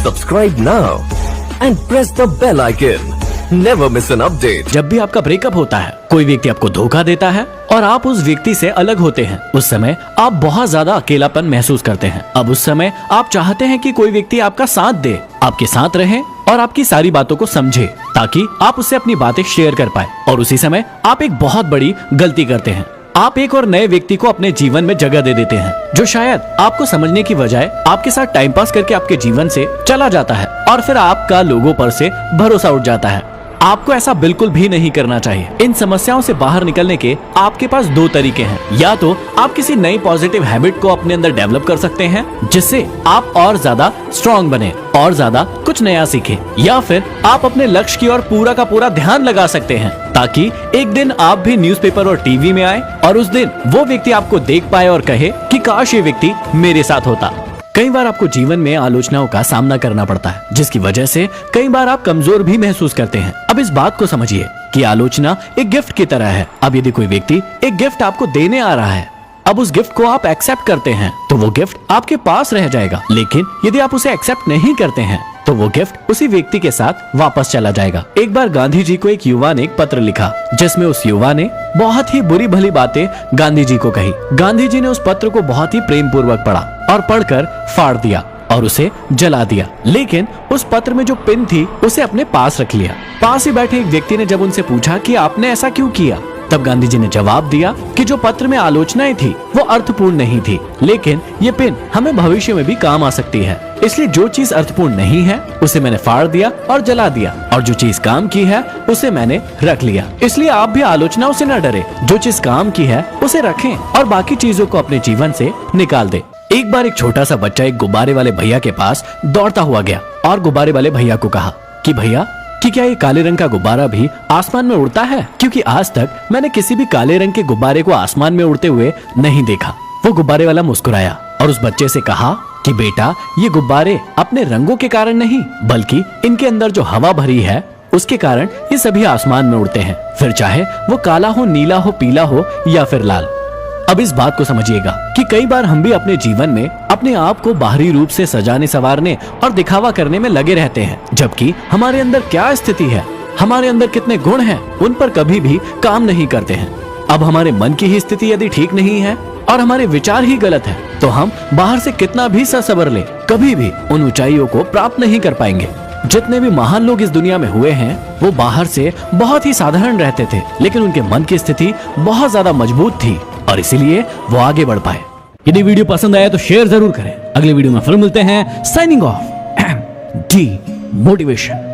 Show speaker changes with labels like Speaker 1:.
Speaker 1: Subscribe now and press the bell icon. Never miss an update.
Speaker 2: जब भी आपका breakup होता है, कोई व्यक्ति आपको धोखा देता है और आप उस व्यक्ति से अलग होते हैं, उस समय आप बहुत ज्यादा अकेलापन महसूस करते हैं। अब उस समय आप चाहते हैं कि कोई व्यक्ति आपका साथ दे, आपके साथ रहे और आपकी सारी बातों को समझे, ताकि आप उससे अपनी बातें शेयर कर पाए। और उसी समय आप एक बहुत बड़ी गलती करते हैं। आप एक और नए व्यक्ति को अपने जीवन में जगह दे देते हैं, जो शायद आपको समझने की बजाय आपके साथ टाइम पास करके आपके जीवन से चला जाता है और फिर आपका लोगों पर से भरोसा उठ जाता है। आपको ऐसा बिल्कुल भी नहीं करना चाहिए। इन समस्याओं से बाहर निकलने के आपके पास दो तरीके हैं। या तो आप किसी नई पॉजिटिव हैबिट को अपने अंदर डेवलप कर सकते हैं, जिससे आप और ज्यादा स्ट्रॉन्ग बने और ज्यादा कुछ नया सीखें, या फिर आप अपने लक्ष्य की ओर पूरा का पूरा ध्यान लगा सकते हैं, ताकि एक दिन आप भी न्यूज़पेपर और टीवी में आए और उस दिन वो व्यक्ति आपको देख पाए और कहे कि काश ये व्यक्ति मेरे साथ होता। कई बार आपको जीवन में आलोचनाओं का सामना करना पड़ता है, जिसकी वजह से कई बार आप कमजोर भी महसूस करते हैं। अब इस बात को समझिए कि आलोचना एक गिफ्ट की तरह है। अब यदि कोई व्यक्ति एक गिफ्ट आपको देने आ रहा है, अब उस गिफ्ट को आप एक्सेप्ट करते हैं तो वो गिफ्ट आपके पास रह जाएगा। लेकिन यदि आप उसे एक्सेप्ट नहीं करते हैं तो वो गिफ्ट उसी व्यक्ति के साथ वापस चला जाएगा। एक बार गांधी जी को एक युवा ने एक पत्र लिखा, जिसमें उस युवा ने बहुत ही बुरी भली बातें गांधी जी को कही। गांधी जी ने उस पत्र को बहुत ही प्रेम पूर्वक पढ़ा और पढ़कर फाड़ दिया और उसे जला दिया। लेकिन उस पत्र में जो पिन थी उसे अपने पास रख लिया। पास ही बैठे एक व्यक्ति ने जब उनसे पूछा कि आपने ऐसा क्यों किया, तब गांधी जी ने जवाब दिया कि जो पत्र में आलोचनाएं थी वो अर्थपूर्ण नहीं थी, लेकिन ये पिन हमें भविष्य में भी काम आ सकती है। इसलिए जो चीज अर्थपूर्ण नहीं है उसे मैंने फाड़ दिया और जला दिया, और जो चीज काम की है उसे मैंने रख लिया। इसलिए आप भी आलोचनाओं से न डरे, जो चीज काम की है उसे रखें और बाकी चीजों को अपने जीवन से निकाल दे। एक बार एक छोटा सा बच्चा एक गुब्बारे वाले भैया के पास दौड़ता हुआ गया और गुब्बारे वाले भैया को कहा कि भैया, कि क्या ये काले रंग का गुब्बारा भी आसमान में उड़ता है? क्योंकि आज तक मैंने किसी भी काले रंग के गुब्बारे को आसमान में उड़ते हुए नहीं देखा। वो गुब्बारे वाला मुस्कुराया और उस बच्चे से कहा कि बेटा, ये गुब्बारे अपने रंगों के कारण नहीं, बल्कि इनके अंदर जो हवा भरी है उसके कारण ये सभी आसमान में उड़ते हैं, फिर चाहे वो काला हो, नीला हो, पीला हो या फिर लाल। अब इस बात को समझिएगा कि कई बार हम भी अपने जीवन में अपने आप को बाहरी रूप से सजाने संवारने और दिखावा करने में लगे रहते हैं, जबकि हमारे अंदर क्या स्थिति है, हमारे अंदर कितने गुण हैं, उन पर कभी भी काम नहीं करते हैं। अब हमारे मन की ही स्थिति यदि ठीक नहीं है और हमारे विचार ही गलत है, तो हम बाहर से कितना भी सबर ले, कभी भी उन ऊंचाइयों को प्राप्त नहीं कर पाएंगे। जितने भी महान लोग इस दुनिया में हुए हैं, वो बाहर से बहुत ही साधारण रहते थे, लेकिन उनके मन की स्थिति बहुत ज्यादा मजबूत थी और इसीलिए वो आगे बढ़ पाए। यदि वीडियो पसंद आया तो शेयर जरूर करें। अगले वीडियो में फिर मिलते हैं। Signing off, D motivation.